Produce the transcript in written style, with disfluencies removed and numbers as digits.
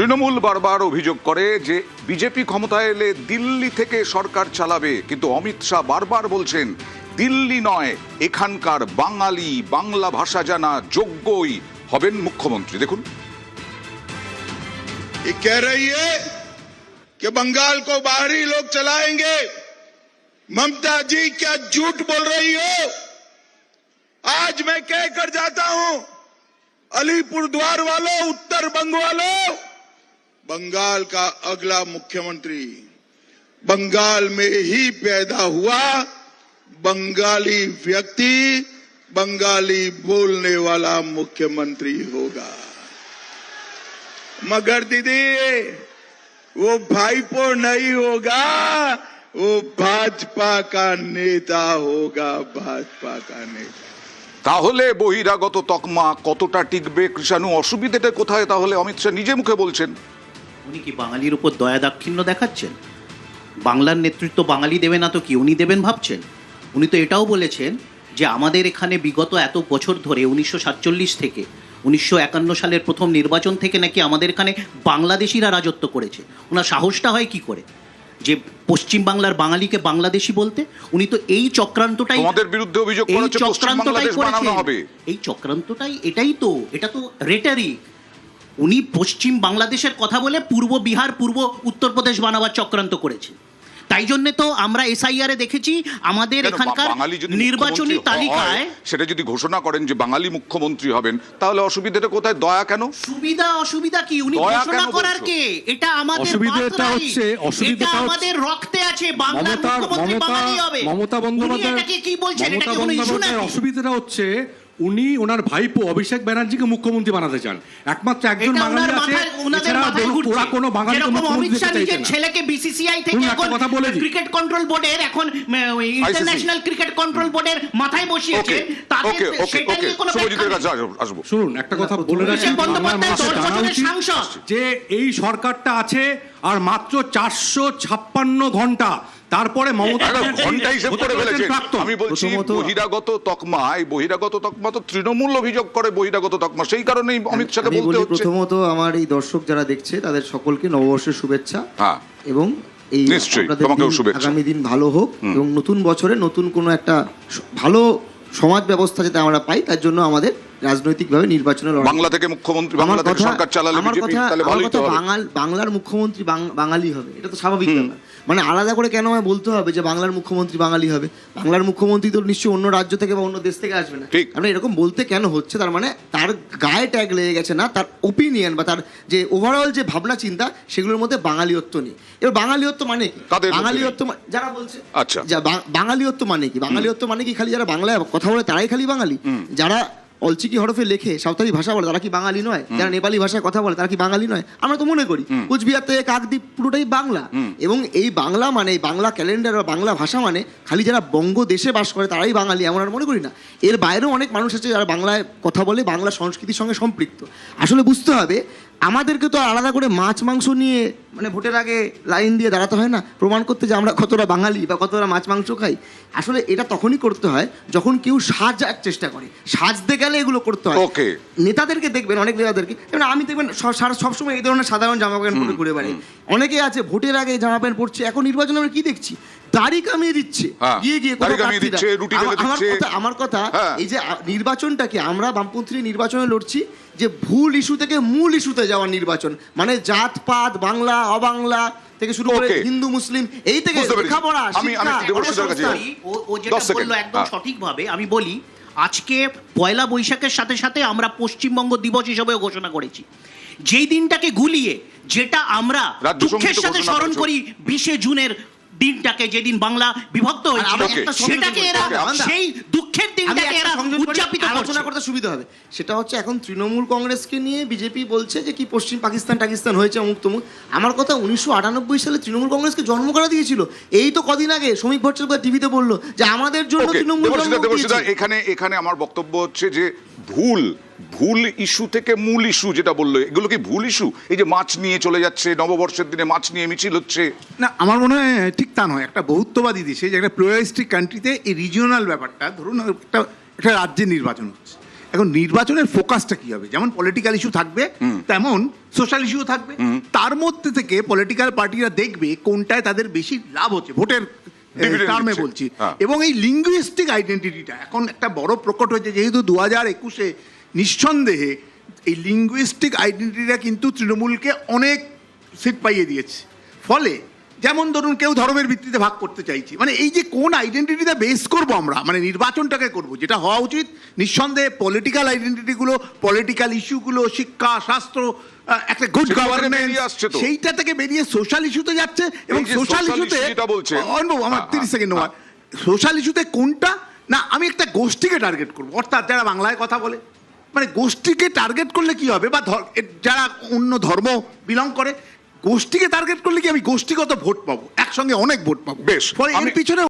তৃণমূল বারবার অভিযোগ করে যে বিজেপি ক্ষমতায় এলে দিল্লি থেকে সরকার চালাবে, কিন্তু অমিত শাহ বারবার বলছেন দিল্লি নয়, এখানকার বাঙালি, বাংলা ভাষা জানা যোগ্যই হবেন মুখ্যমন্ত্রী। দেখুন, ये कह रही है कि बंगाल को बाहरी लोग चलाएंगे। ममता जी क्या झूठ बोल रही हो? आज मैं कह कर जाता हूं, अलीपुर द्वार वालों, उत्तर बंग वालों, बंगाल का अगला मुख्यमंत्री बंगाल में ही पैदा हुआ बंगाली व्यक्ति, बंगाली बोलने वाला मुख्यमंत्री होगा। मगर दीदी, वो भाईपो नहीं होगा, वो भाजपा का नेता होगा, भाजपा का नेता। তাহলে বহিরাগত তকমা কতটা টিকবে? কৃষাণু, অসুবিধাটা কোথায়? তাহলে অমিত শাহ নিজে মুখে বলছেন। উনি কি বাঙালির উপর দয়া দাক্ষিণ্য দেখাচ্ছেন? বাংলার নেতৃত্ব বাঙালি দেবে না তো কি উনি দেবেন ভাবছেন? উনি তো এটাও বলেছেন যে আমাদের এখানে বিগত এত বছর ধরে 1947 থেকে 1951 সালের প্রথম নির্বাচন থেকে নাকি আমাদের এখানে বাংলাদেশিরা রাজত্ব করেছে। ওনার সাহসটা হয় কি করে যে পশ্চিম বাংলার বাঙালিকে বাংলাদেশি বলতে? উনি তো এই চক্রান্তটাই আমাদের বিরুদ্ধে অভিযোগ করেছে, পশ্চিম বাংলাদেশ বানানো হবে। এই চক্রান্তটাই, এটা তো রেটারিক। উনি পশ্চিম বাংলাদেশের কথা বলে পূর্ব বিহার, পূর্ব উত্তরপ্রদেশ বানাবার চক্রান্ত করেছে। তাই জন্য তো আমরা এসআইআরে দেখেছি আমাদের এখানকার নির্বাচনী তালিকায় সেটা যদি ঘোষণা করেন যে বাঙালি মুখ্যমন্ত্রী হবেন, তাহলে অসুবিধাটা কোথায়? দয়া কেন? অসুবিধা কি? উনি ঘোষণা করার কে? এটা আমাদের অসুবিধাটা হচ্ছে, অসুবিধাটা আমাদের রক্তে আছে। বাংলার মুখ্যমন্ত্রী বাঙালি হবে। মমতা বন্দ্যোপাধ্যায় এটাকে কি বলছেন? এটা কি কোনো ইস্যু নাকি? অসুবিধাটা হচ্ছে উনি ওনার ভাইপো অভিষেক ব্যানার্জিকে মুখ্যমন্ত্রী বানাতে চান। একমাত্র একজন বাঙালি আছে, এছাড়া ওরা কোনো বাঙালিকে মুখ্যমন্ত্রী বানাতে চাইছে না। ছেলেকে বিসিসিআই থেকে এখন ক্রিকেট কন্ট্রোল বোর্ডের, এখন ইন্টারন্যাশনাল ক্রিকেট কন্ট্রোল বোর্ডের মাথায় বসিয়েছে। তাকে সেটা নিয়ে কোনো আসবো। শুনুন, একটা কথা বলে রাখি, যে এই সরকারটা আছে আর মাত্র 456 ঘন্টা, তারপরে মমতা ঘন্টা হিসেব করে ফেলেছেন। আমি বলছি বহিরাগত তকমা, এই বহিরাগত তকমা তো তৃণমূল অভিযোগ করে বহিরাগত তকমা, সেই কারণেই অমিত শাহকে বলতে হচ্ছে। প্রথমত আমার এই দর্শক যারা দেখছে তাদের সকলকে নববর্ষের শুভেচ্ছা, এবং এই আগামী দিন ভালো হোক, এবং নতুন বছরে নতুন কোনো একটা ভালো সমাজ ব্যবস্থা যাতে আমরা পাই, তার জন্য আমাদের রাজনৈতিকভাবে নির্বাচনের বাংলা থেকে মুখ্যমন্ত্রী, বাংলা থেকে সরকার চালালে বিজেপি, তাহলে ভালোই তো হবে। বাংলার মুখ্যমন্ত্রী বাঙালি হবে, এটা তো স্বাভাবিক ব্যাপার। মানে আলাদা করে কেন আমায় বলতে হবে যে বাংলার মুখ্যমন্ত্রী বাঙালি হবে? বাংলার মুখ্যমন্ত্রী তো নিশ্চয়ই অন্য রাজ্য থেকে বা অন্য দেশ থেকে আসবে না। আমরা এরকম বলতে কেন হচ্ছে? তার মানে তার গায়ে ট্যাগ লেগে গেছে না, তার ওপিনিয়ন বা তার যে ওভারঅল যে ভাবনা চিন্তা, সেগুলোর মধ্যে বাঙালিত্ব নেই। এবার বাঙালিত্ব মানে কি? বাঙালিত্ব যারা বলছে, আচ্ছা, বাঙালিত্ব মানে কি? বাঙালিত্ব মানে কি খালি যারা বাংলায় কথা বলে তারাই খালি বাঙালি? যারা অলচিকি হরফে লেখে, সাঁওতালি ভাষা বলে, তারা কি বাঙালি নয়? যারা নেপালি ভাষায় কথা বলে, তারা কি বাঙালি নয়? আমরা তো মনে করি কুচবিহার থেকে কাকদ্বীপ পুরোটাই বাংলা। এবং এই বাংলা মানে, বাংলা ক্যালেন্ডার বা বাংলা ভাষা মানে খালি যারা বঙ্গদেশে বাস করে তারাই বাঙালি, এমন আর মনে করি না। এর বাইরেও অনেক মানুষ আছে যারা বাংলায় কথা বলে, বাংলা সংস্কৃতির সঙ্গে সম্পৃক্ত। আসলে বুঝতে হবে, আমাদেরকে তো আলাদা করে মাছ মাংস নিয়ে মানে ভোটের আগে লাইন দিয়ে দাঁড়াতে হয় না প্রমাণ করতে যে আমরা কতটা বাঙালি বা কতটা মাছ মাংস খাই। আসলে এটা তখনই করতে হয় যখন কেউ সাজার চেষ্টা করে। সাজতে গেলে এগুলো করতে হয়। নেতাদেরকে দেখবেন, অনেক নেতাদেরকে, যেমন আমি দেখবেন সবসময় এই ধরনের সাধারণ জামা প্যান্ট পরে ঘুরে বেড়াই। অনেকে আছে ভোটের আগে জামা প্যান্ট পরছে, এখন নির্বাচনে আমরা কি দেখছি? দাড়ি কামিয়ে দিচ্ছে, গিয়ে আমার কথা এই যে নির্বাচনটাকে আমরা বামপন্থী নির্বাচনে লড়ছি, যে ভুল ইস্যু থেকে মূল ইস্যুতে যাওয়ার নির্বাচন, মানে জাতপাত, বাংলা অবাংলা থেকে শুরু করে হিন্দু মুসলিম, এই থেকে লেখাপড়া, ও যেটা বললো একদম সঠিকভাবে। আমি বলি, আজকে পয়লা বৈশাখের সাথে সাথে আমরা পশ্চিমবঙ্গ দিবস হিসেবেও ঘোষণা করেছি। যেই দিনটাকে গুলিয়ে, যেটা আমরা দুঃখের সাথে স্মরণ করি 20 জুনের দিনটাকে, যেদিন বাংলা বিভক্ত হয়েছিল, সেটাকে এরা সেই দুঃখের দিনটাকে এরা উদযাপিত আলোচনা করতে সুবিধা হবে। সেটা হচ্ছে এখন তৃণমূল কংগ্রেসকে নিয়ে বিজেপি বলছে যে কি পশ্চিম পাকিস্তান হয়েছে অমুক তমুক। আমার কথা 1998 সালে তৃণমূল কংগ্রেসকে জন্ম করা দিয়েছিল। এই তো কদিন আগে শ্রমিক ভট্টাচার্য টিভিতে বললো যে আমাদের জন্য তৃণমূল। এখানে আমার বক্তব্য হচ্ছে যে ভুল ইস্যু থেকে মূল ইস্যু যেটা বললো, এগুলো কি ভুল ইস্যু? এই যে মাছ নিয়ে চলে যাচ্ছে, নববর্ষের দিনে মাছ নিয়ে মিছিল হচ্ছে, না, আমার মনে হয় ঠিক তা নয়। একটা বহুত্ববাদী দেশে, যে একটা প্লুরালিস্টিক কান্ট্রিতে, এই রিজিওনাল ব্যাপারটা, ধরুন একটা রাজ্যের নির্বাচন হচ্ছে, এখন নির্বাচনের ফোকাসটা কি হবে? যেমন পলিটিক্যাল ইস্যু থাকবে তেমন সোশ্যাল ইস্যু থাকবে। তার মধ্যে থেকে পলিটিক্যাল পার্টিরা দেখবে কোনটায় তাদের বেশি লাভ হচ্ছে ভোটের Dividend টার্মে দিচ্ছে। বলছি। হ্যাঁ। এবং এই লিঙ্গুইস্টিক আইডেন্টিটিটা এখন একটা বড় প্রকট হয়েছে, যেহেতু 2021-এ নিঃসন্দেহে এই লিঙ্গুইস্টিক আইডেন্টিটিটা কিন্তু তৃণমূলকে অনেক সিট পাইয়ে দিয়েছে। ফলে যেমন ধরুন কেউ ধর্মের ভিত্তিতে ভাগ করতে চাইছে, মানে এই যে কোন আইডেন্টিটিটা বেস করব আমরা, মানে নির্বাচনটাকে করব, যেটা হওয়া উচিত নিঃসন্দেহে পলিটিক্যাল আইডেন্টিটিগুলো, পলিটিক্যাল ইস্যুগুলো, শিক্ষা, স্বাস্থ্য, একটা গুড সেটা থেকে গভর্নেন্স, বেরিয়ে আসছে তো। সেইটা থেকে বেরিয়ে সোশ্যাল ইস্যুতে যাচ্ছে। এবং এই যে সোশ্যাল social ইস্যুতে issue যেটা বলছেন, আমার 30 সেকেন্ড নয়, সোশ্যাল ইস্যুতে কোনটা না আমি একটা গোষ্ঠীকে টার্গেট করবো, অর্থাৎ যারা বাংলায় কথা বলে, মানে গোষ্ঠীকে টার্গেট করলে কি হবে, বা যারা অন্য ধর্ম বিলং করে, গোষ্ঠীকে টার্গেট করলে কি আমি গোষ্ঠীগত ভোট পাবো, একসঙ্গে অনেক ভোট পাবো। বেশ, ফলে এর আমি- পিছনে